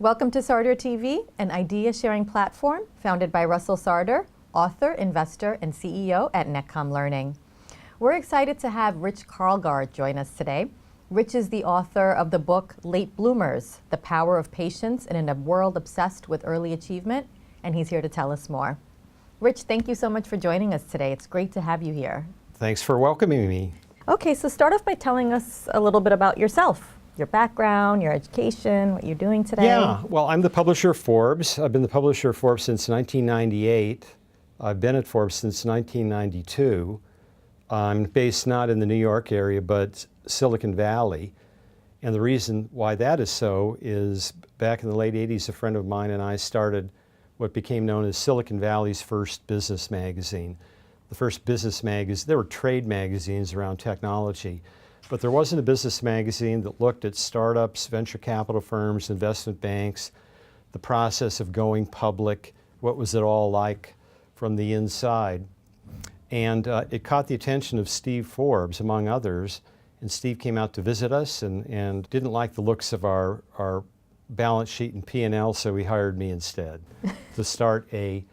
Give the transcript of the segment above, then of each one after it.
Welcome to Sarder TV, an idea-sharing platform founded by Russell Sarder, author, investor, and CEO at Netcom Learning. We're excited to have Rich Karlgaard join us today. Rich is the author of the book Late Bloomers, The Power of Patience in a World Obsessed with Early Achievement, and he's here to tell us more. Rich, thank you so much for joining us today. It's great to have you here. Thanks for welcoming me. Okay, so start off by telling us a little bit about yourself. Your background, your education, what you're doing today. Yeah, well, I'm the publisher of Forbes. I've been the publisher of Forbes since 1998. I've been at Forbes since 1992. I'm based not in the New York area, but Silicon Valley. And the reason why that is so is back in the late 80s, a friend of mine and I started what became known as Silicon Valley's first business magazine. The first business magazine, there were trade magazines around technology, but there wasn't a business magazine that looked at startups, venture capital firms, investment banks, the process of going public, what was it all like from the inside. And it caught the attention of Steve Forbes, among others, and Steve came out to visit us and didn't like the looks of our balance sheet and P&L, so he hired me instead to start a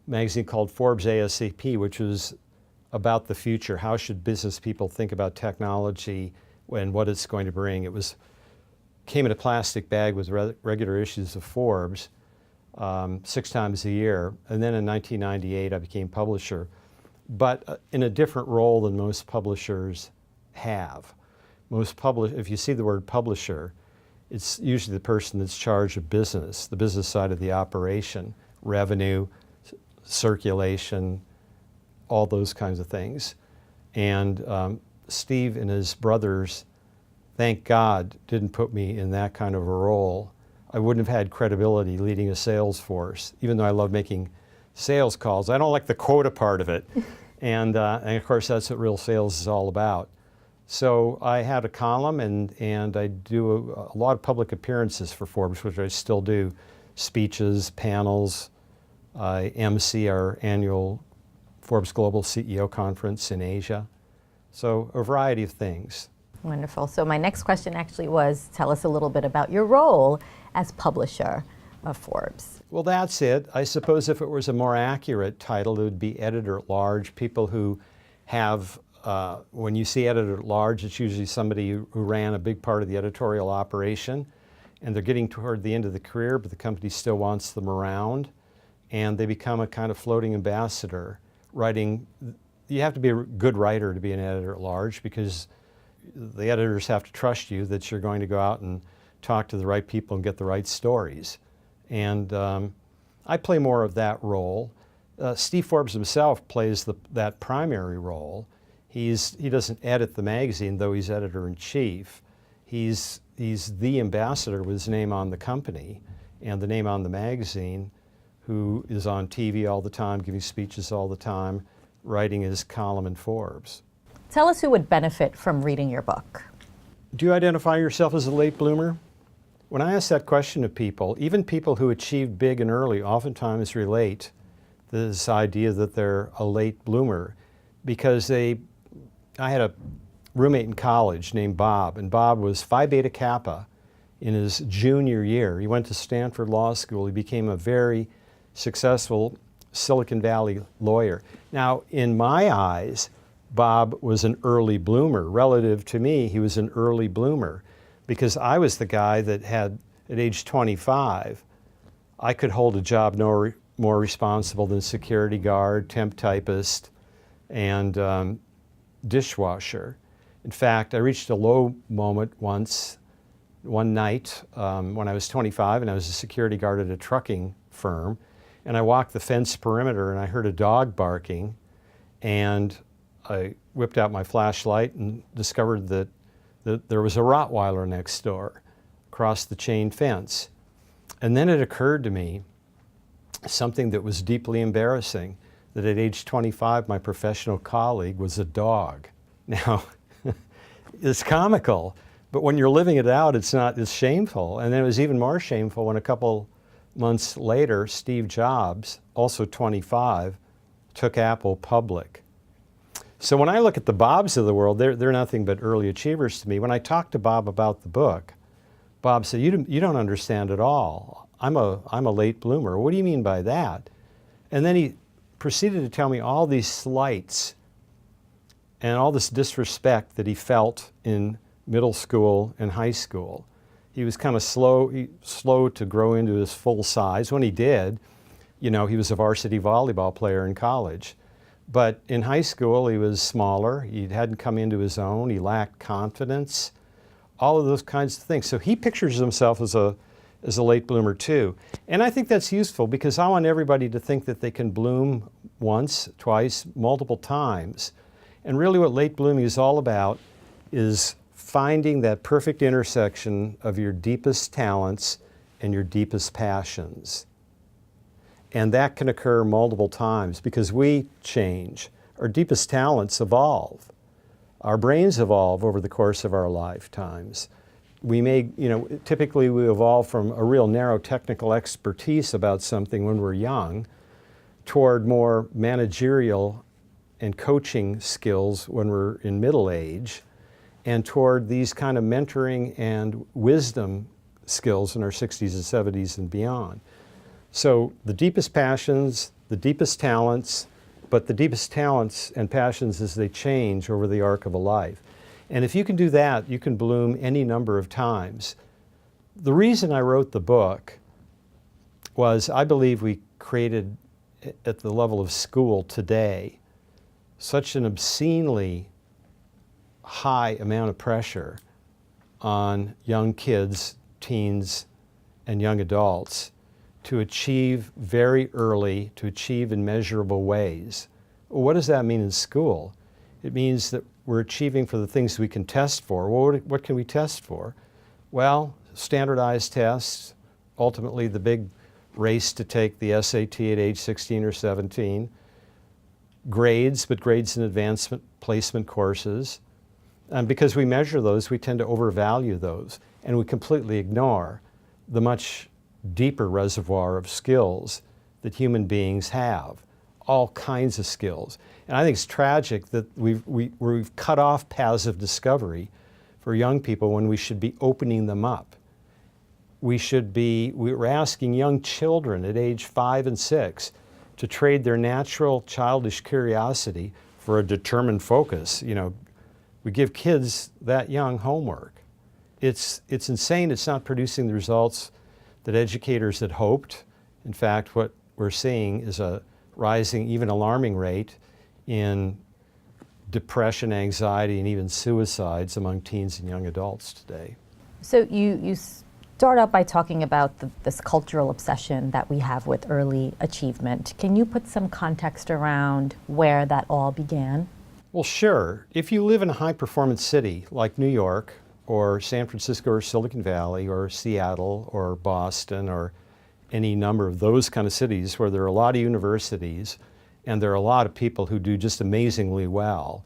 magazine called Forbes ASAP, which was about the future. How should business people think about technology and what it's going to bring? It came in a plastic bag with regular issues of Forbes 6 times a year. And then in 1998, I became publisher, but in a different role than most publishers have. If you see the word publisher, it's usually the person that's charged of business, the business side of the operation, revenue, circulation, all those kinds of things. And Steve and his brothers, thank God, didn't put me in that kind of a role. I wouldn't have had credibility leading a sales force, even though I love making sales calls. I don't like the quota part of it. And of course, that's what real sales is all about. So I had a column, and I do a lot of public appearances for Forbes, which I still do, speeches, panels. I MC our annual Forbes Global CEO Conference in Asia. So a variety of things. Wonderful. So my next question actually was, tell us a little bit about your role as publisher of Forbes. Well, that's it. I suppose if it was a more accurate title, it would be editor-at-large. People who have, when you see editor-at-large, it's usually somebody who ran a big part of the editorial operation, and they're getting toward the end of the career, but the company still wants them around, and they become a kind of floating ambassador. Writing, you have to be a good writer to be an editor-at-large, because the editors have to trust you that you're going to go out and talk to the right people and get the right stories. And I play more of that role. Steve Forbes himself plays that primary role. He doesn't edit the magazine, though he's editor-in-chief. He's the ambassador with his name on the company and the name on the magazine, who is on TV all the time, giving speeches all the time, writing his column in Forbes. Tell us who would benefit from reading your book. Do you identify yourself as a late bloomer? When I ask that question to people, even people who achieved big and early oftentimes relate to this idea that they're a late bloomer, because I had a roommate in college named Bob, and Bob was Phi Beta Kappa in his junior year. He went to Stanford Law School. He became a very successful Silicon Valley lawyer. Now, in my eyes, Bob was an early bloomer. Relative to me, he was an early bloomer, because I was the guy that had, at age 25, I could hold a job no more responsible than security guard, temp typist, and dishwasher. In fact, I reached a low moment one night when I was 25, and I was a security guard at a trucking firm. And I walked the fence perimeter, and I heard a dog barking, and I whipped out my flashlight and discovered that there was a Rottweiler next door across the chain fence. And then it occurred to me something that was deeply embarrassing, that at age 25, my professional colleague was a dog. Now, it's comical, but when you're living it out, it's shameful. And then it was even more shameful when a couple months later, Steve Jobs, also 25, took Apple public. So when I look at the Bobs of the world, they're nothing but early achievers to me. When I talked to Bob about the book, Bob said, you don't understand at all. I'm a late bloomer. What do you mean by that? And then he proceeded to tell me all these slights and all this disrespect that he felt in middle school and high school. He was kind of slow to grow into his full size. When he did, he was a varsity volleyball player in college. But in high school, he was smaller. He hadn't come into his own. He lacked confidence, all of those kinds of things. So he pictures himself as a late bloomer too. And I think that's useful because I want everybody to think that they can bloom once, twice, multiple times. And really what late blooming is all about is finding that perfect intersection of your deepest talents and your deepest passions. And that can occur multiple times because we change. Our deepest talents evolve. Our brains evolve over the course of our lifetimes. We may, typically we evolve from a real narrow technical expertise about something when we're young toward more managerial and coaching skills when we're in middle age, and toward these kind of mentoring and wisdom skills in our 60s and 70s and beyond. So the deepest passions, the deepest talents, but the deepest talents and passions as they change over the arc of a life. And if you can do that, you can bloom any number of times. The reason I wrote the book was I believe we created at the level of school today such an obscenely high amount of pressure on young kids, teens, and young adults to achieve very early, to achieve in measurable ways. Well, what does that mean in school? It means that we're achieving for the things we can test for. Well, what can we test for? Well, standardized tests, ultimately the big race to take the SAT at age 16 or 17, grades, but grades in advancement placement courses. And because we measure those, we tend to overvalue those, and we completely ignore the much deeper reservoir of skills that human beings have, all kinds of skills. And I think it's tragic that we've cut off paths of discovery for young people when we should be opening them up. We're asking young children at age 5 and 6 to trade their natural childish curiosity for a determined focus. We give kids that young homework. It's insane. It's not producing the results that educators had hoped. In fact, what we're seeing is a rising, even alarming rate in depression, anxiety, and even suicides among teens and young adults today. So you start out by talking about this cultural obsession that we have with early achievement. Can you put some context around where that all began? Well, sure. If you live in a high-performance city like New York or San Francisco or Silicon Valley or Seattle or Boston or any number of those kind of cities where there are a lot of universities and there are a lot of people who do just amazingly well,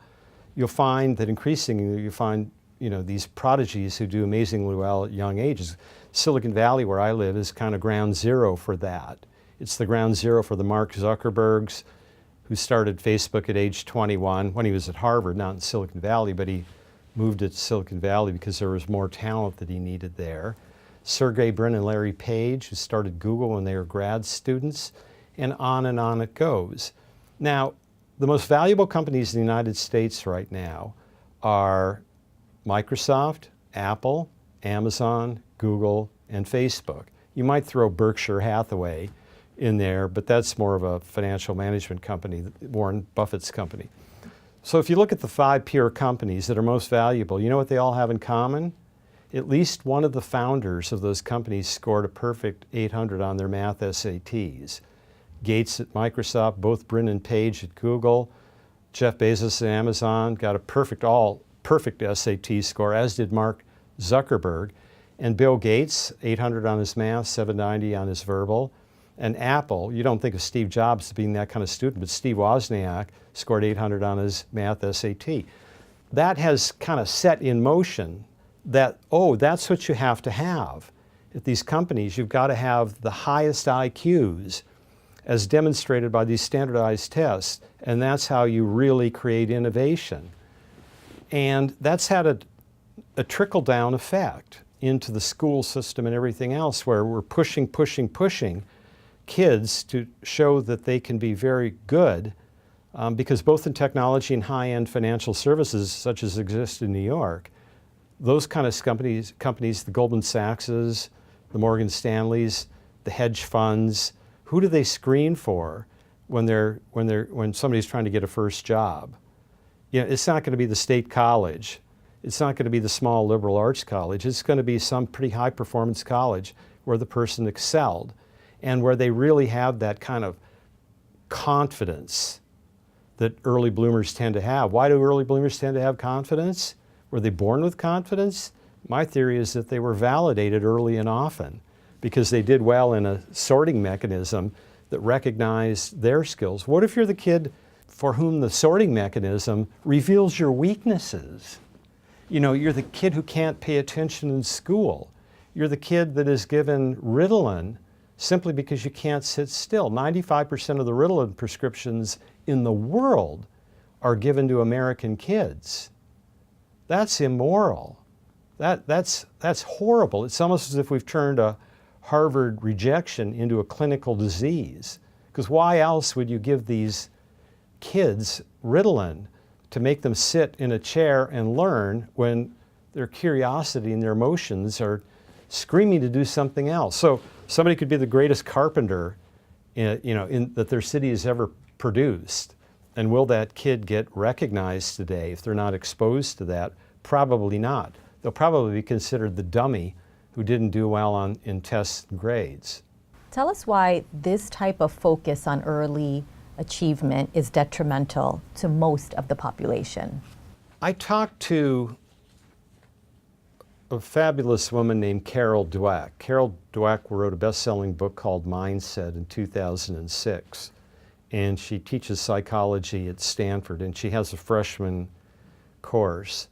you'll find that increasingly you find these prodigies who do amazingly well at young ages. Silicon Valley, where I live, is kind of ground zero for that. It's the ground zero for the Mark Zuckerbergs, who started Facebook at age 21 when he was at Harvard, not in Silicon Valley, but he moved to Silicon Valley because there was more talent that he needed there. Sergey Brin and Larry Page, who started Google when they were grad students, and on it goes. Now, the most valuable companies in the United States right now are Microsoft, Apple, Amazon, Google, and Facebook. You might throw Berkshire Hathaway in there, but that's more of a financial management company, Warren Buffett's company. So if you look at the 5 peer companies that are most valuable, you know what they all have in common? At least one of the founders of those companies scored a perfect 800 on their math SATs. Gates at Microsoft, both Brin and Page at Google, Jeff Bezos at Amazon got a perfect SAT score, as did Mark Zuckerberg. And Bill Gates, 800 on his math, 790 on his verbal. And Apple, you don't think of Steve Jobs as being that kind of student, but Steve Wozniak scored 800 on his math SAT. That has kind of set in motion that, that's what you have to have. At these companies, you've got to have the highest IQs as demonstrated by these standardized tests, and that's how you really create innovation. And that's had a trickle-down effect. into the school system and everything else, where we're pushing kids to show that they can be very good, because both in technology and high-end financial services, such as exist in New York, those kind of companies, the Goldman Sachses, the Morgan Stanleys, the hedge funds, who do they screen for when somebody's trying to get a first job? You know, it's not going to be the state college. It's not going to be the small liberal arts college. It's going to be some pretty high performance college where the person excelled and where they really have that kind of confidence that early bloomers tend to have. Why do early bloomers tend to have confidence? Were they born with confidence? My theory is that they were validated early and often because they did well in a sorting mechanism that recognized their skills. What if you're the kid for whom the sorting mechanism reveals your weaknesses? You know, you're the kid who can't pay attention in school. You're the kid that is given Ritalin simply because you can't sit still. 95% of the Ritalin prescriptions in the world are given to American kids. That's immoral. That's horrible. It's almost as if we've turned a Harvard rejection into a clinical disease. Because why else would you give these kids Ritalin to make them sit in a chair and learn when their curiosity and their emotions are screaming to do something else? So somebody could be the greatest carpenter that their city has ever produced. And will that kid get recognized today if they're not exposed to that? Probably not. They'll probably be considered the dummy who didn't do well in tests and grades. Tell us why this type of focus on early achievement is detrimental to most of the population. I talked to a fabulous woman named Carol Dweck. Carol Dweck wrote a best-selling book called Mindset in 2006. And she teaches psychology at Stanford, and she has a freshman course.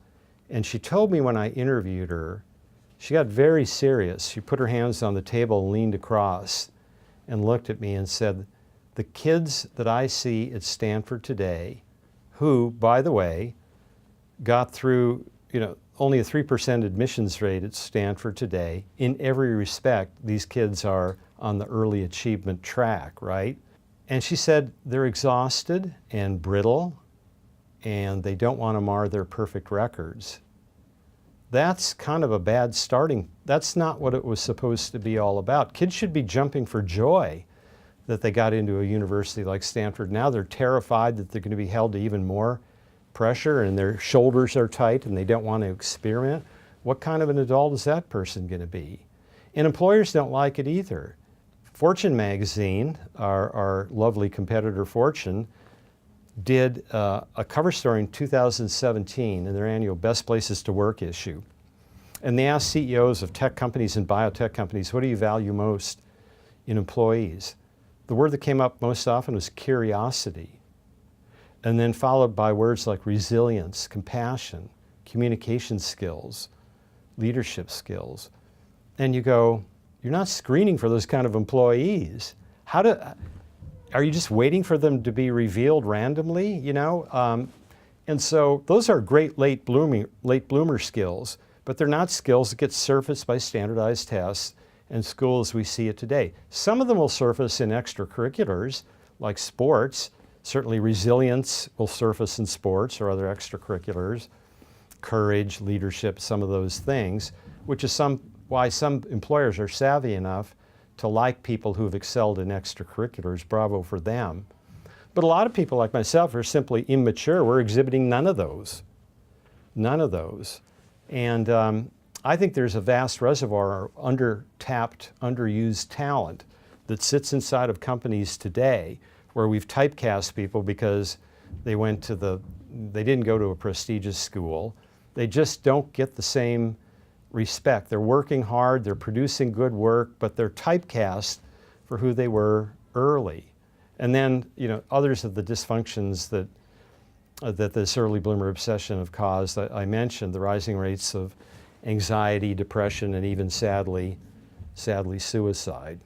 And she told me when I interviewed her, she got very serious. She put her hands on the table and leaned across and looked at me and said, the kids that I see at Stanford today, who, by the way, got through, only a 3% admissions rate at Stanford today, in every respect, these kids are on the early achievement track, right? And she said they're exhausted and brittle, and they don't want to mar their perfect records. That's kind of a bad starting. That's not what it was supposed to be all about. Kids should be jumping for joy that they got into a university like Stanford. Now they're terrified that they're going to be held to even more pressure and their shoulders are tight and they don't want to experiment. What kind of an adult is that person going to be? And employers don't like it either. Fortune magazine, our lovely competitor Fortune, did a cover story in 2017 in their annual Best Places to Work issue. And they asked CEOs of tech companies and biotech companies, what do you value most in employees? The word that came up most often was curiosity, and then followed by words like resilience, compassion, communication skills, leadership skills. And you go, you're not screening for those kind of employees. Are you just waiting for them to be revealed randomly, And so those are great late bloomer skills, but they're not skills that get surfaced by standardized tests in school as we see it today. Some of them will surface in extracurriculars, like sports. Certainly resilience will surface in sports or other extracurriculars, courage, leadership, some of those things, which is why some employers are savvy enough to like people who've excelled in extracurriculars. Bravo for them. But a lot of people like myself are simply immature. We're exhibiting none of those. None of those. And I think there's a vast reservoir of under-tapped, underused talent that sits inside of companies today where we've typecast people because they didn't go to a prestigious school. They just don't get the same respect. They're working hard, they're producing good work, but they're typecast for who they were early. And then, others of the dysfunctions that this early bloomer obsession have caused, I mentioned the rising rates of anxiety, depression, and even sadly, suicide.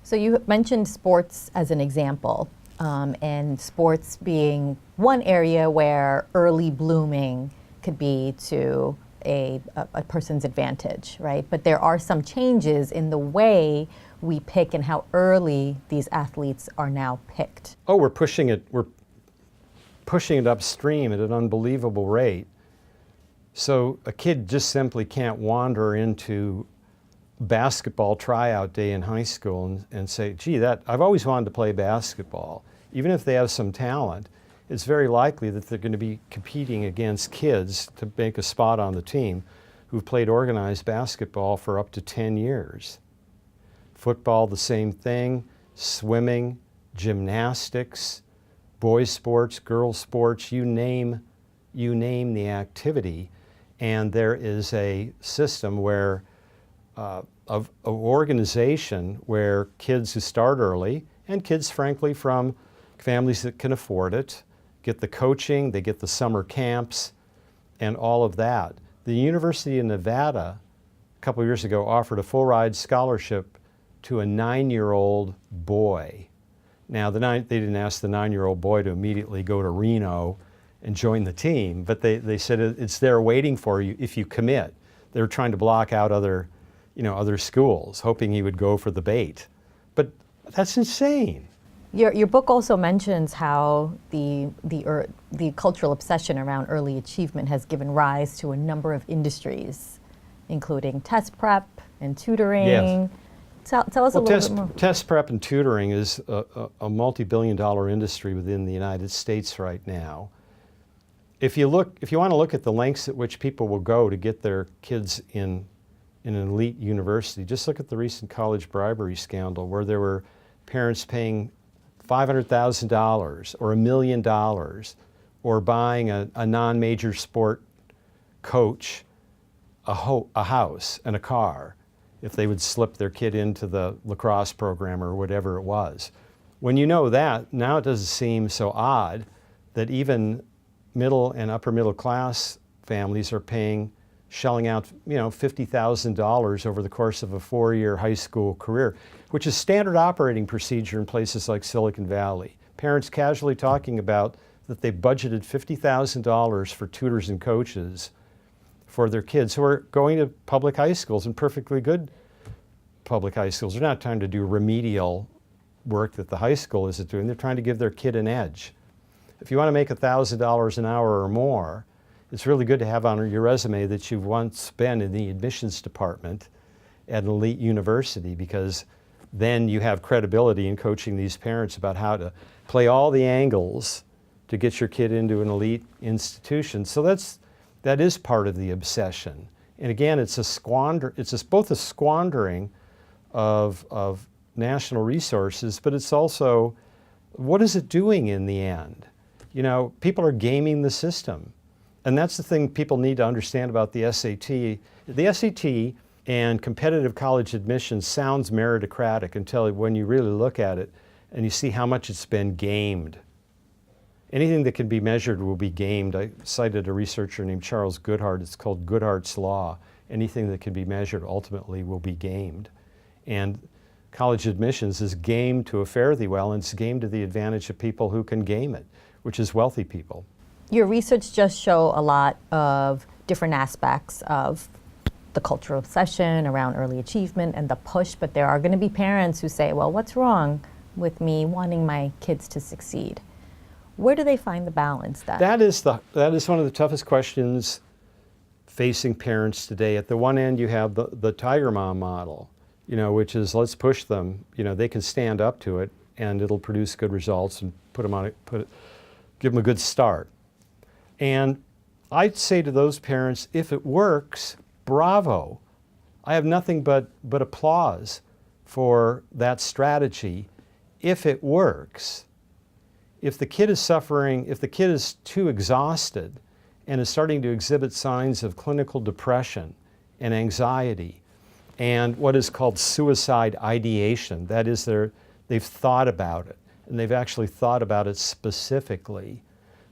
So you mentioned sports as an example, and sports being one area where early blooming could be to a person's advantage, right? But there are some changes in the way we pick and how early these athletes are now picked. Oh, we're pushing it upstream at an unbelievable rate. So a kid just simply can't wander into basketball tryout day in high school and say, gee, I've always wanted to play basketball. Even if they have some talent, it's very likely that they're going to be competing against kids to make a spot on the team who've played organized basketball for up to 10 years. Football, the same thing. Swimming, gymnastics, boys sports, girls sports, you name the activity. And there is a system where of organization where kids who start early, and kids frankly from families that can afford it, get the coaching, they get the summer camps, and all of that. The University of Nevada, a couple of years ago, offered a full ride scholarship to a 9-year-old boy. Now, they didn't ask the 9-year-old boy to immediately go to Reno and join the team, but they said it's there waiting for you if you commit. They were trying to block out other schools, hoping he would go for the bait. But that's insane. Your book also mentions how the cultural obsession around early achievement has given rise to a number of industries, including test prep and tutoring. Yes. Tell us a little bit more. Test prep and tutoring is a multi-billion-dollar industry within the United States right now. If you want to look at the lengths at which people will go to get their kids in an elite university, just look at the recent college bribery scandal where there were parents paying $500,000 or $1 million or buying a non-major sport coach a house and a car if they would slip their kid into the lacrosse program or whatever it was. When you know that, now it doesn't seem so odd that even middle and upper middle class families are shelling out $50,000 over the course of a 4-year high school career, which is standard operating procedure in places like Silicon Valley. Parents casually talking about that they budgeted $50,000 for tutors and coaches for their kids who are going to public high schools, and perfectly good public high schools. They're not trying to do remedial work that the high school isn't doing. They're trying to give their kid an edge. If you want to make $1,000 an hour or more, it's really good to have on your resume that you've once been in the admissions department at an elite university, because then you have credibility in coaching these parents about how to play all the angles to get your kid into an elite institution. So that is part of the obsession. And again, it's both a squandering of national resources, but it's also, what is it doing in the end? People are gaming the system. And that's the thing people need to understand about the SAT. The SAT and competitive college admissions sounds meritocratic until when you really look at it and you see how much it's been gamed. Anything that can be measured will be gamed. I cited a researcher named Charles Goodhart. It's called Goodhart's Law. Anything that can be measured ultimately will be gamed. And college admissions is gamed to a fare thee well, and it's gamed to the advantage of people who can game it, which is wealthy people. Your research does show a lot of different aspects of the cultural obsession around early achievement and the push, but there are going to be parents who say, well, what's wrong with me wanting my kids to succeed? Where do they find the balance then? That is one of the toughest questions facing parents today. At the one end, you have the Tiger Mom model, which is let's push them. They can stand up to it, and it'll produce good results and give them a good start. And I'd say to those parents, if it works, bravo. I have nothing but applause for that strategy if it works. If the kid is suffering, if the kid is too exhausted and is starting to exhibit signs of clinical depression and anxiety and what is called suicide ideation, that is, they've thought about it, and they've actually thought about it specifically,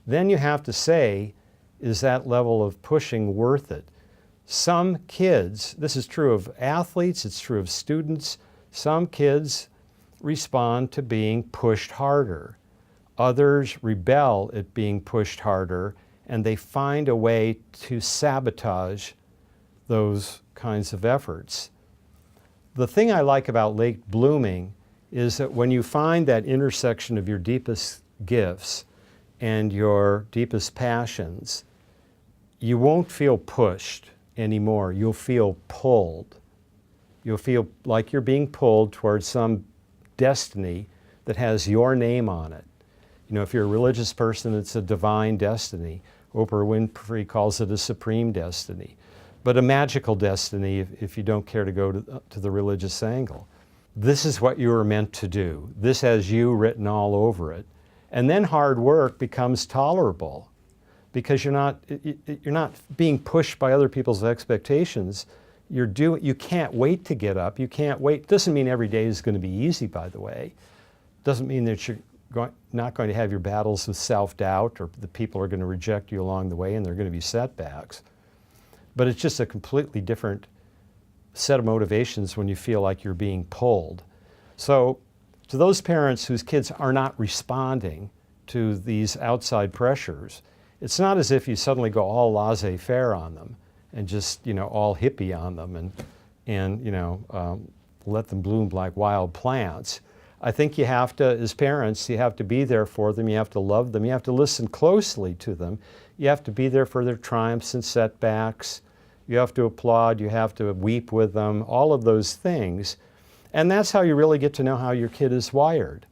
then you have to say, is that level of pushing worth it? Some kids, this is true of athletes, it's true of students, some kids respond to being pushed harder. Others rebel at being pushed harder, and they find a way to sabotage those kinds of efforts. The thing I like about late blooming is that when you find that intersection of your deepest gifts and your deepest passions, you won't feel pushed anymore. You'll feel pulled. You'll feel like you're being pulled towards some destiny that has your name on it. You know, if you're a religious person, it's a divine destiny. Oprah Winfrey calls it a supreme destiny, but a magical destiny if you don't care to go to the religious angle. This is what you were meant to do. This has you written all over it. And then hard work becomes tolerable because you're not being pushed by other people's expectations. You can't wait to get up. You can't wait. Doesn't mean every day is going to be easy, by the way. Doesn't mean that you're not going to have your battles with self-doubt or the people are going to reject you along the way and there are going to be setbacks. But it's just a completely different set of motivations when you feel like you're being pulled. So to those parents whose kids are not responding to these outside pressures, it's not as if you suddenly go all laissez-faire on them and just, all hippie on them and let them bloom like wild plants. I think you have to, as parents, you have to be there for them. You have to love them. You have to listen closely to them. You have to be there for their triumphs and setbacks. You have to applaud. You have to weep with them, all of those things. And that's how you really get to know how your kid is wired.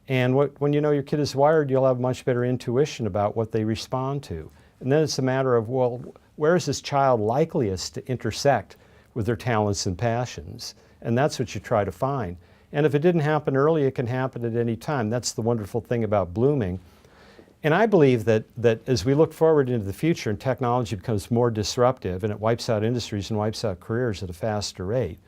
And when you know your kid is wired, you'll have much better intuition about what they respond to. And then it's a matter of, well, where is this child likeliest to intersect with their talents and passions? And that's what you try to find. And if it didn't happen early, it can happen at any time. That's the wonderful thing about blooming. And I believe that as we look forward into the future and technology becomes more disruptive and it wipes out industries and wipes out careers at a faster rate,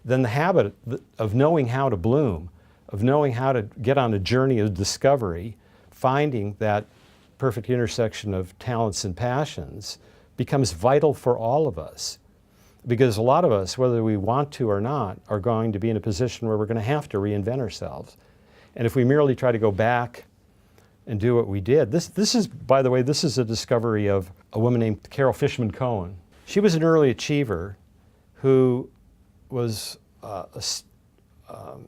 then the habit of knowing how to bloom, of knowing how to get on a journey of discovery, finding that perfect intersection of talents and passions becomes vital for all of us. Because a lot of us, whether we want to or not, are going to be in a position where we're going to have to reinvent ourselves. And if we merely try to go back and do what we did, this is, by the way, this is a discovery of a woman named Carol Fishman Cohen. She was an early achiever who was an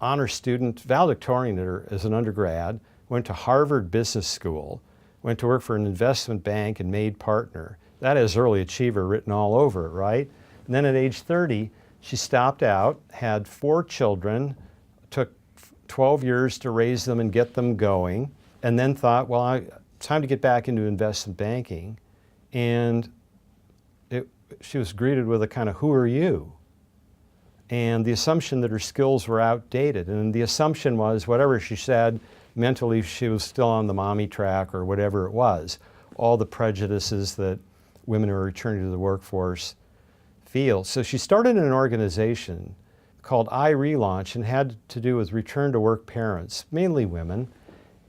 honor student, valedictorian as an undergrad, went to Harvard Business School, went to work for an investment bank and made partner. That is early achiever written all over it, right? And then at age 30, she stopped out, had 4 children, took 12 years to raise them and get them going, and then thought, well, it's time to get back into investment banking. And she was greeted with a kind of, who are you? And the assumption that her skills were outdated. And the assumption was whatever she said, mentally she was still on the mommy track or whatever it was. All the prejudices that women who are returning to the workforce feel. So she started an organization called iRelaunch and had to do with return to work parents, mainly women,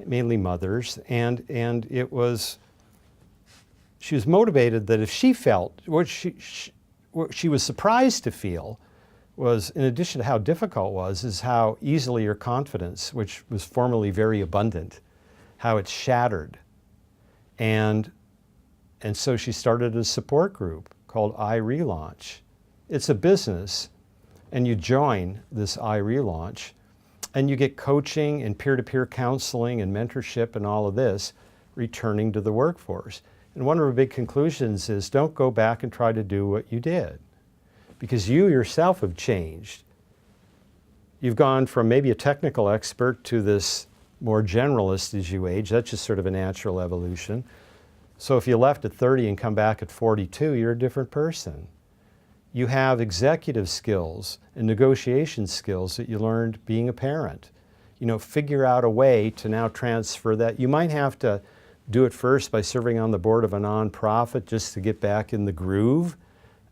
mainly mothers, and it was, she was motivated that if she felt, what she was surprised to feel was, in addition to how difficult it was, is how easily her confidence, which was formerly very abundant, how it shattered. And so she started a support group called iRelaunch. It's a business, and you join this iRelaunch, and you get coaching and peer-to-peer counseling and mentorship and all of this, returning to the workforce. And one of her big conclusions is don't go back and try to do what you did, because you yourself have changed. You've gone from maybe a technical expert to this more generalist as you age. That's just sort of a natural evolution. So if you left at 30 and come back at 42, you're a different person. You have executive skills and negotiation skills that you learned being a parent. Figure out a way to now transfer that. You might have to do it first by serving on the board of a nonprofit just to get back in the groove,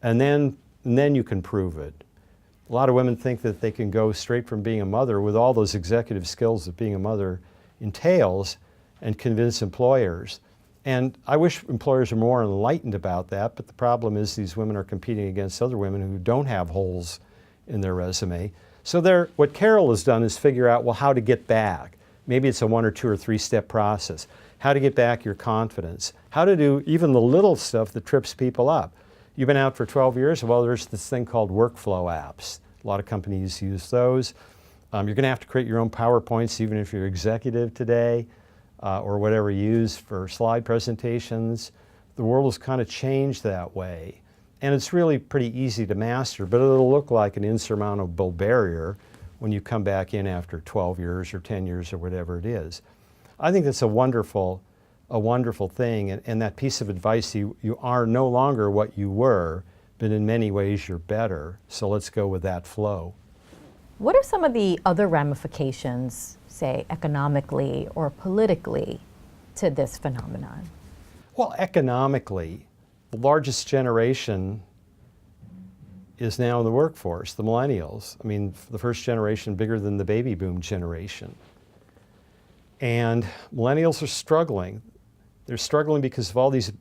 and then you can prove it. A lot of women think that they can go straight from being a mother with all those executive skills that being a mother entails and convince employers. And I wish employers are more enlightened about that, but the problem is these women are competing against other women who don't have holes in their resume. So what Carol has done is figure out, well, how to get back. Maybe it's a 1 or 2 or 3 step process. How to get back your confidence. How to do even the little stuff that trips people up. You've been out for 12 years? Well, there's this thing called workflow apps. A lot of companies use those. You're going to have to create your own PowerPoints, even if you're executive today, or whatever you use for slide presentations. The world has kind of changed that way. And it's really pretty easy to master, but it'll look like an insurmountable barrier when you come back in after 12 years or 10 years or whatever it is. I think that's a wonderful thing, and that piece of advice, you are no longer what you were, but in many ways you're better, so let's go with that flow. What are some of the other ramifications, say economically or politically, to this phenomenon? Well, economically, the largest generation is now in the workforce, the millennials. I mean, the first generation bigger than the baby boom generation. And millennials are struggling. They're struggling because of all these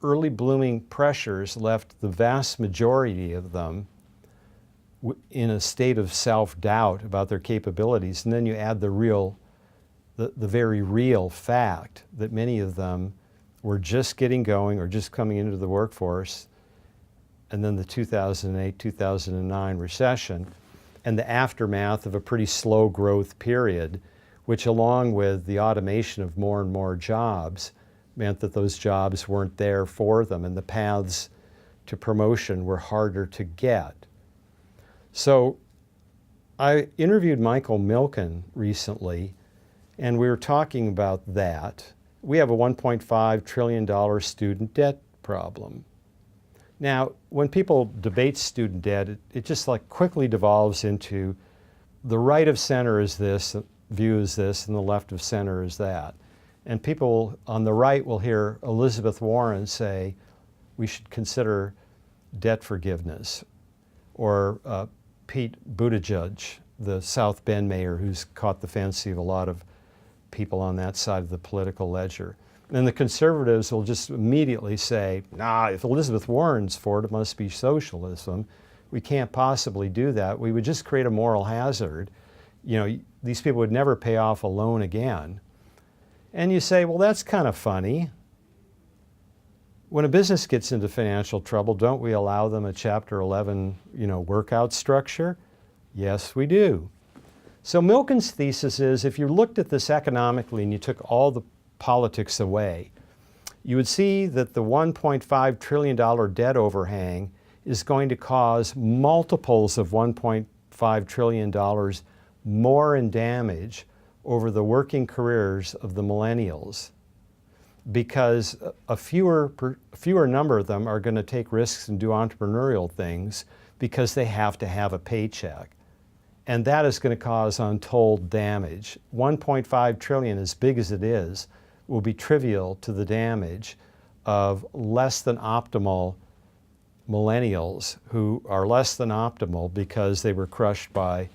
early blooming pressures left the vast majority of them in a state of self-doubt about their capabilities. And then you add the very real fact that many of them were just getting going or just coming into the workforce, and then the 2008, 2009 recession, and the aftermath of a pretty slow growth period, which along with the automation of more and more jobs meant that those jobs weren't there for them, and the paths to promotion were harder to get. So I interviewed Michael Milken recently, and we were talking about that. We have a $1.5 trillion student debt problem. Now, when people debate student debt, it just like quickly devolves into the right of center is this, view is this, and the left of center is that. And people on the right will hear Elizabeth Warren say, we should consider debt forgiveness, or Pete Buttigieg, the South Bend mayor who's caught the fancy of a lot of people on that side of the political ledger. And the conservatives will just immediately say, nah, if Elizabeth Warren's for it, it must be socialism. We can't possibly do that. We would just create a moral hazard. You know, these people would never pay off a loan again. And you say, well, that's kind of funny. When a business gets into financial trouble, don't we allow them a Chapter 11, workout structure? Yes, we do. So Milken's thesis is, if you looked at this economically and you took all the politics away, you would see that the $1.5 trillion debt overhang is going to cause multiples of $1.5 trillion more in damage over the working careers of the millennials, because a fewer number of them are going to take risks and do entrepreneurial things because they have to have a paycheck. And that is going to cause untold damage. 1.5 trillion, as big as it is, will be trivial to the damage of less than optimal millennials who are less than optimal because they were crushed by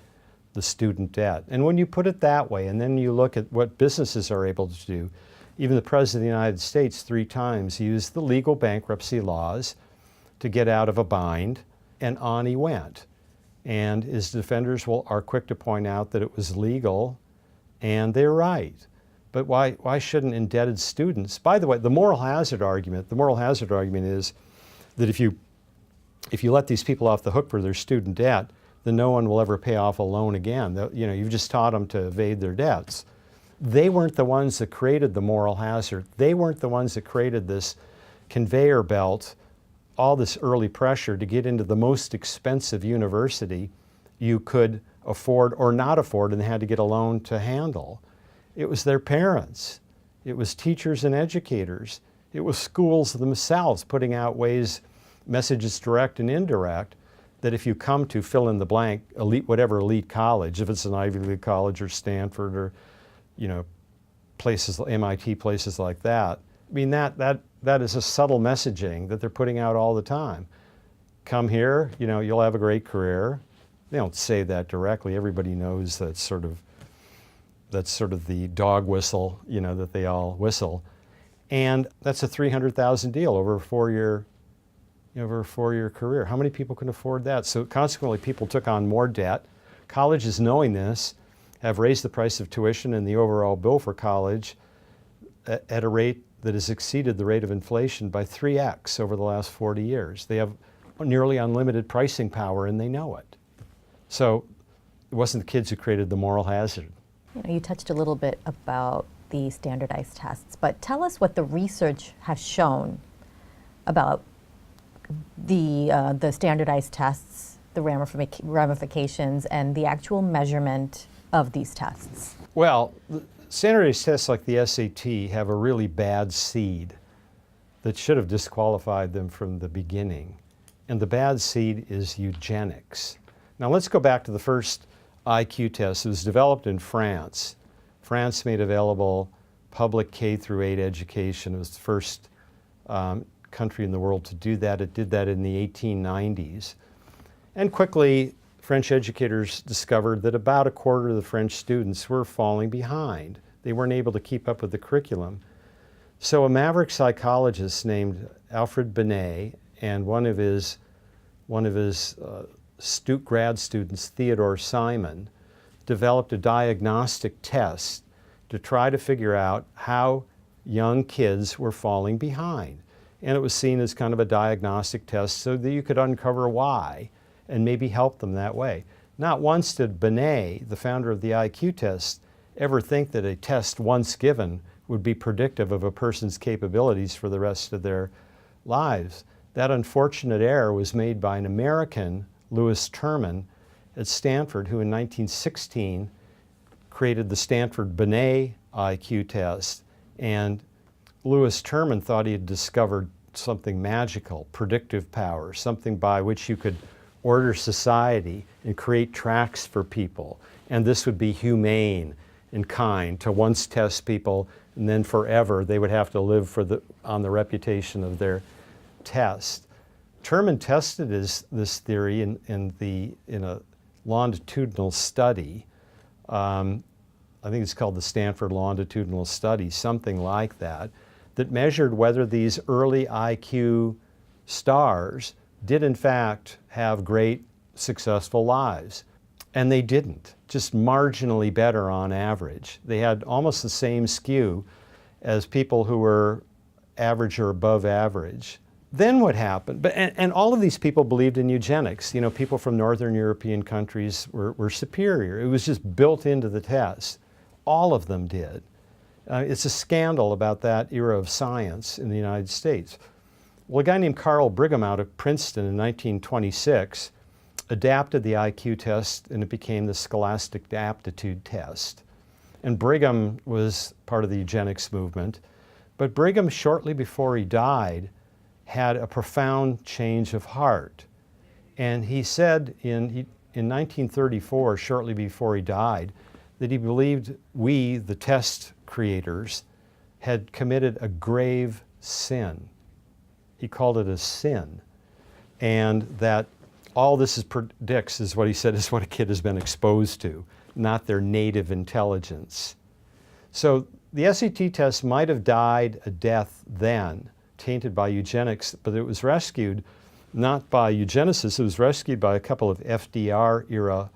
the student debt. And when you put it that way, and then you look at what businesses are able to do, even the President of the United States 3 times used the legal bankruptcy laws to get out of a bind, and on he went. And his defenders are quick to point out that it was legal, and they're right. But why shouldn't indebted students? By the way, the moral hazard argument is that if you let these people off the hook for their student debt, then no one will ever pay off a loan again. You've just taught them to evade their debts. They weren't the ones that created the moral hazard. They weren't the ones that created this conveyor belt, all this early pressure to get into the most expensive university you could afford or not afford, and they had to get a loan to handle. It was their parents. It was teachers and educators. It was schools themselves putting out ways, messages direct and indirect, that if you come to fill in the blank, whatever elite college, if it's an Ivy League college or Stanford or places, MIT, places like that, I mean, that is a subtle messaging that they're putting out all the time. Come here, you'll have a great career. They don't say that directly. Everybody knows that's sort of the dog whistle, that they all whistle. And that's a $300,000 deal over a 4-year career. How many people can afford that? So consequently, people took on more debt. Colleges, knowing this, have raised the price of tuition and the overall bill for college at a rate that has exceeded the rate of inflation by 3x over the last 40 years. They have nearly unlimited pricing power, and they know it. So it wasn't the kids who created the moral hazard. You touched a little bit about the standardized tests, but tell us what the research has shown about the standardized tests, the ramifications, and the actual measurement of these tests. Well, standardized tests like the SAT have a really bad seed that should have disqualified them from the beginning. And the bad seed is eugenics. Now let's go back to the first IQ test. It was developed in France. France made available public K through 8 education. It was the first country in the world to do that. It did that in the 1890s. And quickly, French educators discovered that about a quarter of the French students were falling behind. They weren't able to keep up with the curriculum. So a maverick psychologist named Alfred Binet and one of his grad students, Theodore Simon, developed a diagnostic test to try to figure out how young kids were falling behind. And it was seen as kind of a diagnostic test so that you could uncover why and maybe help them that way. Not once did Binet, the founder of the IQ test, ever think that a test once given would be predictive of a person's capabilities for the rest of their lives. That unfortunate error was made by an American, Louis Terman, at Stanford, who in 1916 created the Stanford-Binet IQ test. And Louis Terman thought he had discovered something magical, predictive power, something by which you could order society and create tracks for people. And this would be humane and kind to once test people, and then forever they would have to live on the reputation of their test. Terman tested this theory in a longitudinal study. I think it's called the Stanford Longitudinal Study, something like that, that measured whether these early IQ stars did in fact have great successful lives. And they didn't, just marginally better on average. They had almost the same skew as people who were average or above average. Then what happened? And all of these people believed in eugenics. You know, people from Northern European countries were superior. It was just built into the test. All of them did. It's a scandal about that era of science in the United States. Well, a guy named Carl Brigham out of Princeton in 1926 adapted the IQ test, and it became the Scholastic Aptitude Test. And Brigham was part of the eugenics movement. But Brigham, shortly before he died, had a profound change of heart. And he said in 1934, shortly before he died, that he believed we, the test creators, had committed a grave sin. He called it a sin. And that all this predicts is what he said is what a kid has been exposed to, not their native intelligence. So the SAT test might have died a death then, tainted by eugenics, but it was rescued not by eugenicists, it was rescued by a couple of FDR-era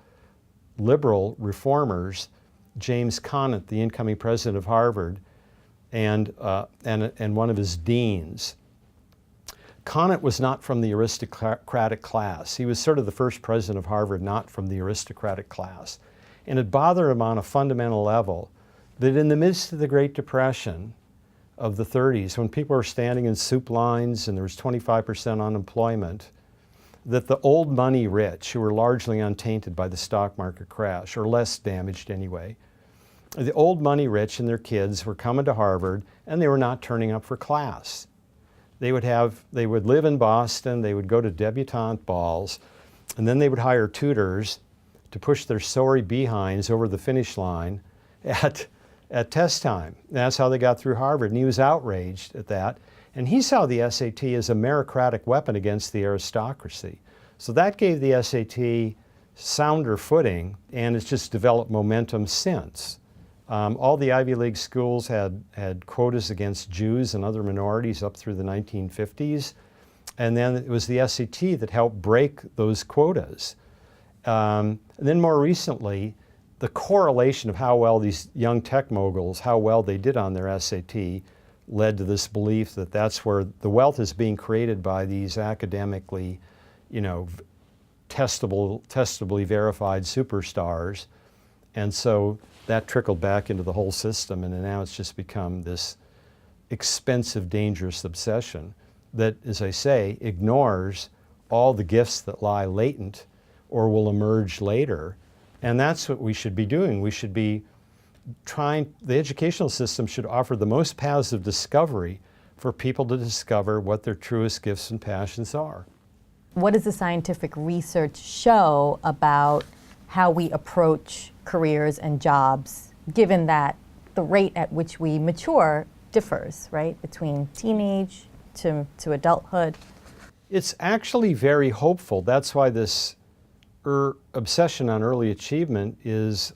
liberal reformers, James Conant, the incoming president of Harvard, and one of his deans. Conant was not from the aristocratic class. He was sort of the first president of Harvard not from the aristocratic class. And it bothered him on a fundamental level that in the midst of the Great Depression of the 30s, when people were standing in soup lines and there was 25% unemployment, that the old money rich, who were largely untainted by the stock market crash, or less damaged anyway, the old money rich and their kids were coming to Harvard and they were not turning up for class. They would live in Boston, they would go to debutante balls, and then they would hire tutors to push their sorry behinds over the finish line at test time. That's how they got through Harvard, and he was outraged at that. And he saw the SAT as a meritocratic weapon against the aristocracy. So that gave the SAT sounder footing, and it's just developed momentum since. All the Ivy League schools had quotas against Jews and other minorities up through the 1950s. And then it was the SAT that helped break those quotas. And then more recently, the correlation of how well these young tech moguls, how well they did on their SAT, led to this belief that that's where the wealth is being created by these academically, testably verified superstars. And so that trickled back into the whole system, and now it's just become this expensive, dangerous obsession that, as I say, ignores all the gifts that lie latent or will emerge later. And that's what we should be doing. We should be the educational system should offer the most paths of discovery for people to discover what their truest gifts and passions are. What does the scientific research show about how we approach careers and jobs, given that the rate at which we mature differs, right, between teenage to adulthood? It's actually very hopeful. That's why this obsession on early achievement is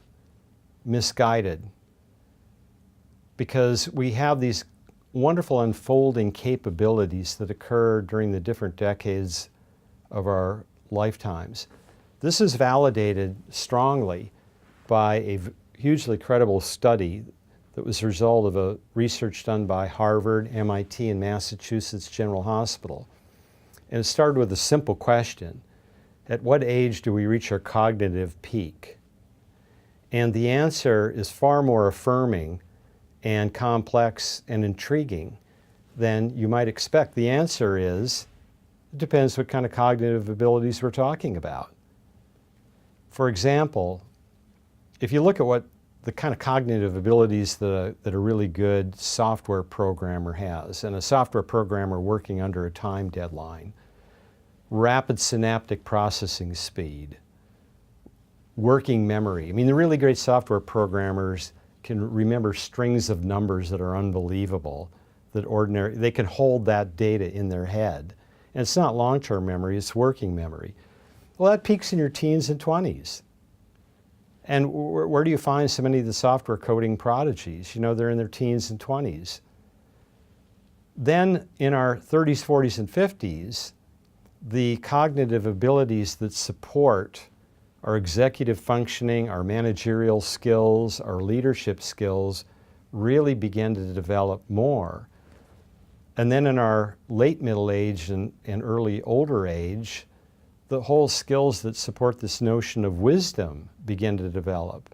misguided, because we have these wonderful unfolding capabilities that occur during the different decades of our lifetimes. This is validated strongly by a hugely credible study that was a result of a research done by Harvard, MIT, and Massachusetts General Hospital. And it started with a simple question: at what age do we reach our cognitive peak? And the answer is far more affirming and complex and intriguing than you might expect. The answer is, it depends what kind of cognitive abilities we're talking about. For example, if you look at what the kind of cognitive abilities that a really good software programmer has, and a software programmer working under a time deadline: rapid synaptic processing speed, working memory. I mean, the really great software programmers can remember strings of numbers that are unbelievable, they can hold that data in their head. And it's not long-term memory, it's working memory. Well, that peaks in your teens and 20s. And where do you find so many of the software coding prodigies? They're in their teens and 20s. Then in our 30s, 40s, and 50s, the cognitive abilities that support our executive functioning, our managerial skills, our leadership skills really begin to develop more. And then in our late middle age and early older age, the whole skills that support this notion of wisdom begin to develop.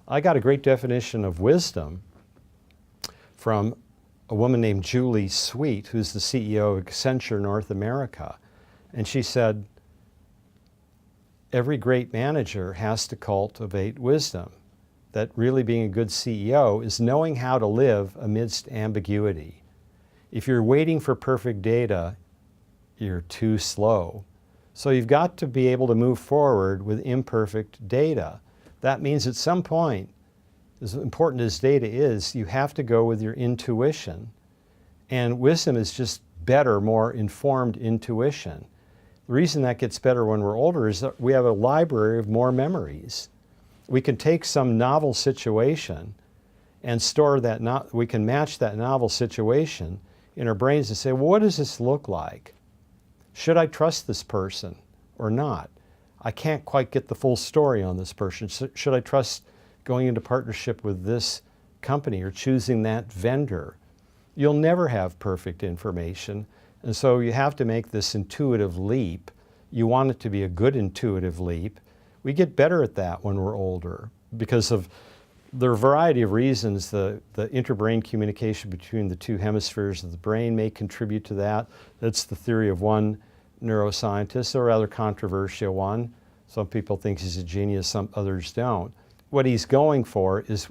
I got a great definition of wisdom from a woman named Julie Sweet, who's the CEO of Accenture North America. And she said, every great manager has to cultivate wisdom. That really being a good CEO is knowing how to live amidst ambiguity. If you're waiting for perfect data, you're too slow. So you've got to be able to move forward with imperfect data. That means at some point, as important as data is, you have to go with your intuition. And wisdom is just better, more informed intuition. The reason that gets better when we're older is that we have a library of more memories. We can take some novel situation and store that, we can match that novel situation in our brains and say, well, what does this look like? Should I trust this person or not? I can't quite get the full story on this person. Should I trust going into partnership with this company or choosing that vendor? You'll never have perfect information. And so you have to make this intuitive leap. You want it to be a good intuitive leap. We get better at that when we're older because of the variety of reasons. The interbrain communication between the two hemispheres of the brain may contribute to that. That's the theory of one neuroscientist, a rather controversial one. Some people think he's a genius, some others don't. What he's going for is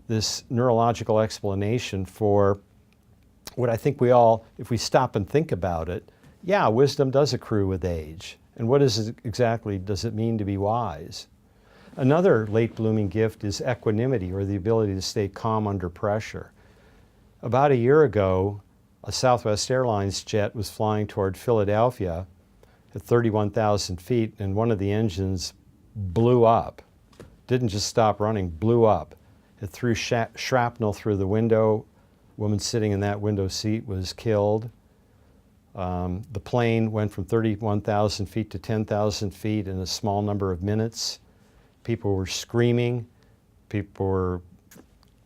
this neurological explanation for what I think we all, if we stop and think about it, yeah, wisdom does accrue with age. And what exactly does it mean to be wise? Another late blooming gift is equanimity, or the ability to stay calm under pressure. About a year ago, a Southwest Airlines jet was flying toward Philadelphia at 31,000 feet, and one of the engines blew up. Didn't just stop running, blew up. It threw shrapnel through the window. Woman sitting in that window seat was killed. The plane went from 31,000 feet to 10,000 feet in a small number of minutes. People were screaming. People were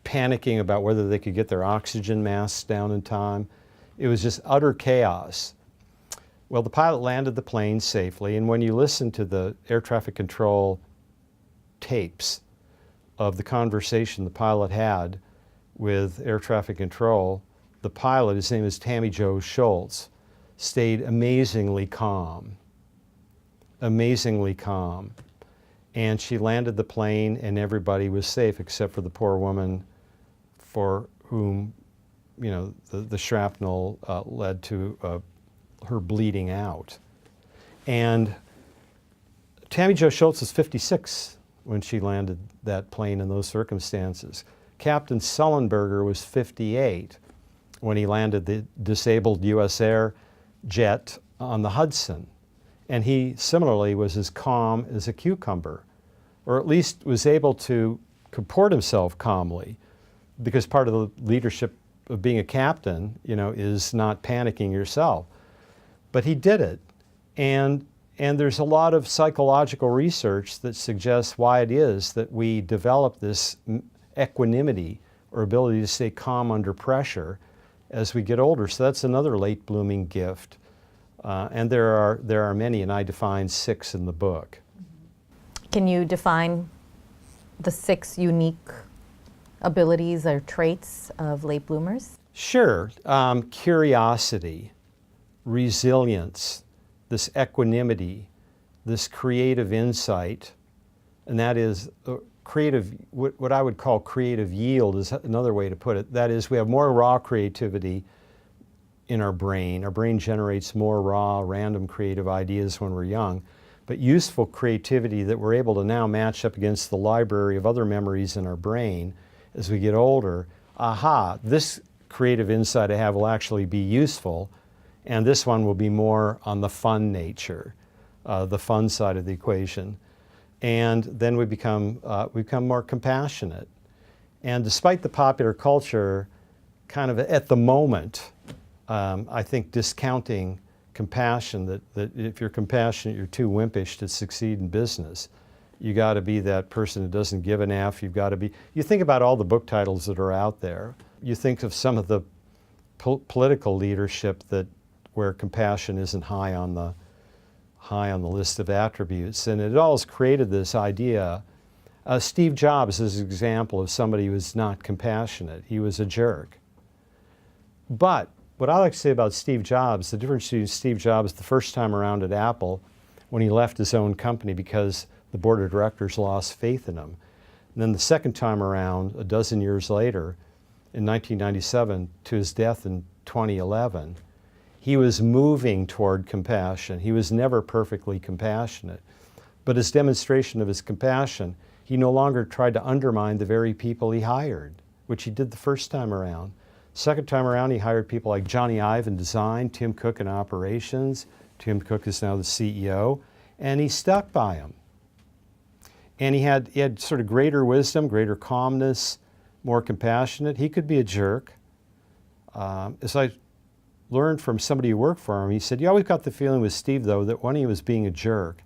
panicking about whether they could get their oxygen masks down in time. It was just utter chaos. Well, the pilot landed the plane safely, and when you listen to the air traffic control tapes of the conversation the pilot had with air traffic control, the pilot, his name is Tammy Jo Schultz, stayed amazingly calm. Amazingly calm. And she landed the plane and everybody was safe except for the poor woman for whom, you know, the shrapnel led to her bleeding out. And Tammy Jo Schultz was 56 when she landed that plane in those circumstances. Captain Sullenberger was 58 when he landed the disabled U.S. Air jet on the Hudson. And he similarly was as calm as a cucumber, or at least was able to comport himself calmly, because part of the leadership of being a captain, you know, is not panicking yourself. But he did it. And there's a lot of psychological research that suggests why it is that we develop this equanimity, or ability to stay calm under pressure as we get older. So that's another late blooming gift. And there are many, and I define 6 in the book. Can you define the 6 unique abilities or traits of late bloomers? Sure. Curiosity, resilience, this equanimity, this creative insight, and that is creative, what I would call creative yield is another way to put it. That is, we have more raw creativity in our brain. Our brain generates more raw, random creative ideas when we're young, but useful creativity that we're able to now match up against the library of other memories in our brain as we get older. Aha, this creative insight I have will actually be useful, and this one will be more on the fun nature, the fun side of the equation. And then we become more compassionate. And despite the popular culture, kind of at the moment, I think discounting compassion, that if you're compassionate, you're too wimpish to succeed in business. You got to be that person who doesn't give an F. You've got to be. You think about all the book titles that are out there. You think of some of the political leadership where compassion isn't high on the list of attributes, and it all has created this idea. Steve Jobs is an example of somebody who was not compassionate. He was a jerk. But what I like to say about Steve Jobs, the difference between Steve Jobs the first time around at Apple, when he left his own company because the board of directors lost faith in him, and then the second time around, a dozen years later, in 1997, to his death in 2011, he was moving toward compassion. He was never perfectly compassionate. But his demonstration of his compassion, he no longer tried to undermine the very people he hired, which he did the first time around. Second time around, he hired people like Johnny Ive in design, Tim Cook in operations. Tim Cook is now the CEO, and he stuck by him. And he had sort of greater wisdom, greater calmness, more compassionate. He could be a jerk. As I learned from somebody who worked for him, he said, you always got the feeling with Steve, though, that when he was being a jerk,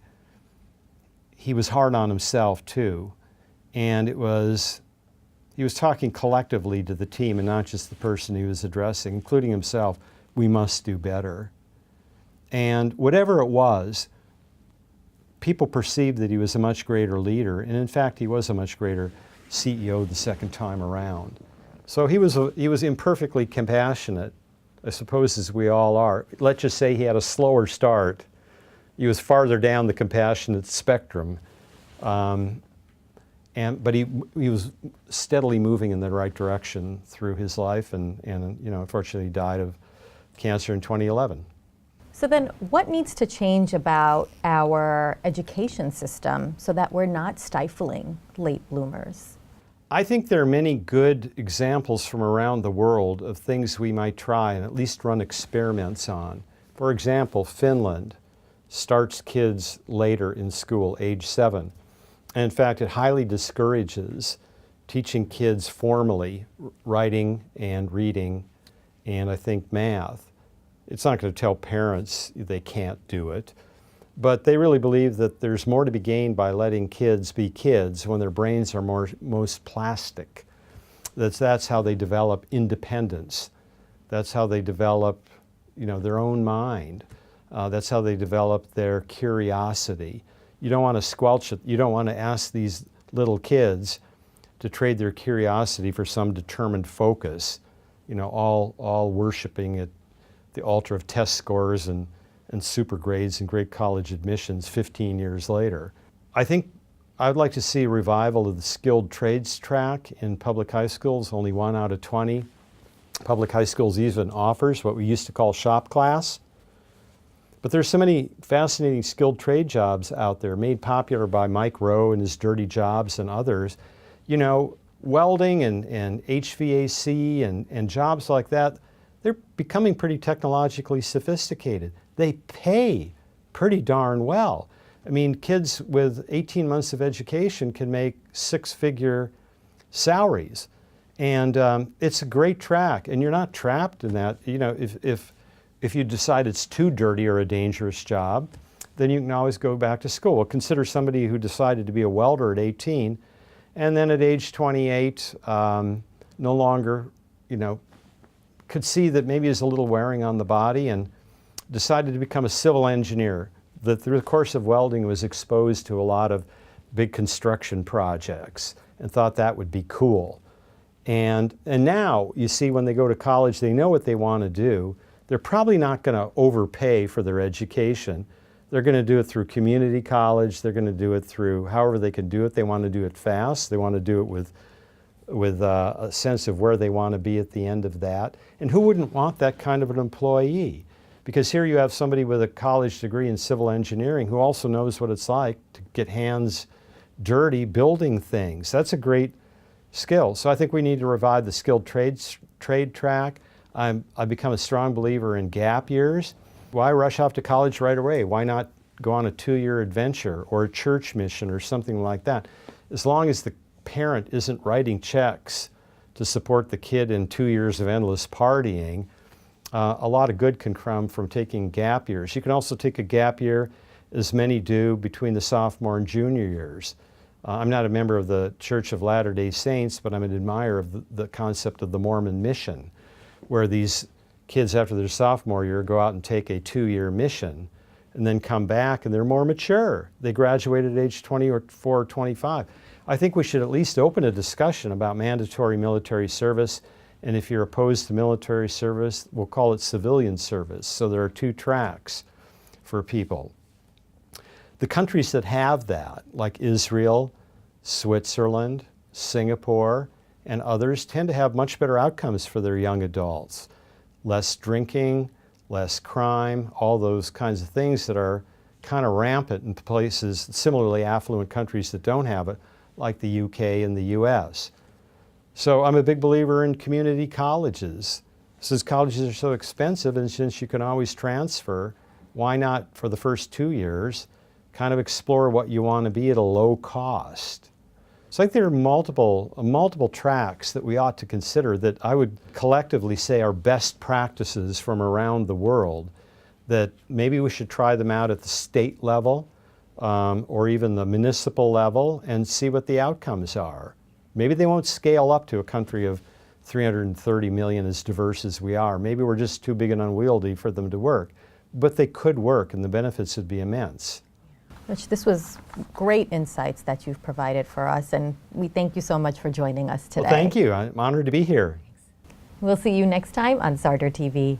he was hard on himself, too. And he was talking collectively to the team and not just the person he was addressing, including himself. We must do better. And whatever it was, people perceived that he was a much greater leader. And in fact, he was a much greater CEO the second time around. So he was imperfectly compassionate, I suppose, as we all are. Let's just say he had a slower start. He was farther down the compassionate spectrum. But he was steadily moving in the right direction through his life, and unfortunately died of cancer in 2011. So then what needs to change about our education system so that we're not stifling late bloomers? I think there are many good examples from around the world of things we might try and at least run experiments on. For example, Finland starts kids later in school, age 7. And in fact, it highly discourages teaching kids formally writing and reading and I think math. It's not going to tell parents they can't do it, but they really believe that there's more to be gained by letting kids be kids when their brains are most plastic. That's how they develop independence. That's how they develop, their own mind. That's how they develop their curiosity. You don't want to squelch it. You don't want to ask these little kids to trade their curiosity for some determined focus, all worshiping at the altar of test scores and super grades and great college admissions 15 years later. I think I'd like to see a revival of the skilled trades track in public high schools. Only 1 out of 20 public high schools even offers what we used to call shop class. But there's so many fascinating skilled trade jobs out there, made popular by Mike Rowe and his Dirty Jobs and others. Welding and HVAC and jobs like that, they're becoming pretty technologically sophisticated. They pay pretty darn well. I mean, kids with 18 months of education can make 6-figure salaries. And it's a great track, and you're not trapped in that. If you decide it's too dirty or a dangerous job, then you can always go back to school. Well, consider somebody who decided to be a welder at 18, and then at age 28, no longer, could see that maybe is a little wearing on the body and decided to become a civil engineer. That through the course of welding was exposed to a lot of big construction projects and thought that would be cool. And now you see when they go to college, they know what they want to do. They're probably not going to overpay for their education. They're going to do it through community college. They're going to do it through however they can do it. They want to do it fast. They want to do it with a sense of where they want to be at the end of that. And who wouldn't want that kind of an employee? Because here you have somebody with a college degree in civil engineering who also knows what it's like to get hands dirty building things. That's a great skill. So I think we need to revive the skilled trade track. I've become a strong believer in gap years. Why rush off to college right away? Why not go on a 2-year adventure or a church mission or something like that? As long as the parent isn't writing checks to support the kid in 2 years of endless partying, a lot of good can come from taking gap years. You can also take a gap year, as many do, between the sophomore and junior years. I'm not a member of the Church of Latter-day Saints, but I'm an admirer of the concept of the Mormon mission, where these kids after their sophomore year go out and take a 2-year mission and then come back and they're more mature. They graduate at age 24 or 25. I think we should at least open a discussion about mandatory military service, and if you're opposed to military service, we'll call it civilian service. So there are 2 tracks for people. The countries that have that, like Israel, Switzerland, Singapore, and others, tend to have much better outcomes for their young adults. Less drinking, less crime, all those kinds of things that are kind of rampant in places, similarly affluent countries that don't have it, like the UK and the US. So I'm a big believer in community colleges. Since colleges are so expensive and since you can always transfer, why not for the first 2 years kind of explore what you want to be at a low cost? So I think there are multiple tracks that we ought to consider that I would collectively say are best practices from around the world, that maybe we should try them out at the state level or even the municipal level and see what the outcomes are. Maybe they won't scale up to a country of 330 million as diverse as we are. Maybe we're just too big and unwieldy for them to work. But they could work and the benefits would be immense. Rich, this was great insights that you've provided for us, and we thank you so much for joining us today. Well, thank you. I'm honored to be here. We'll see you next time on Sarder TV.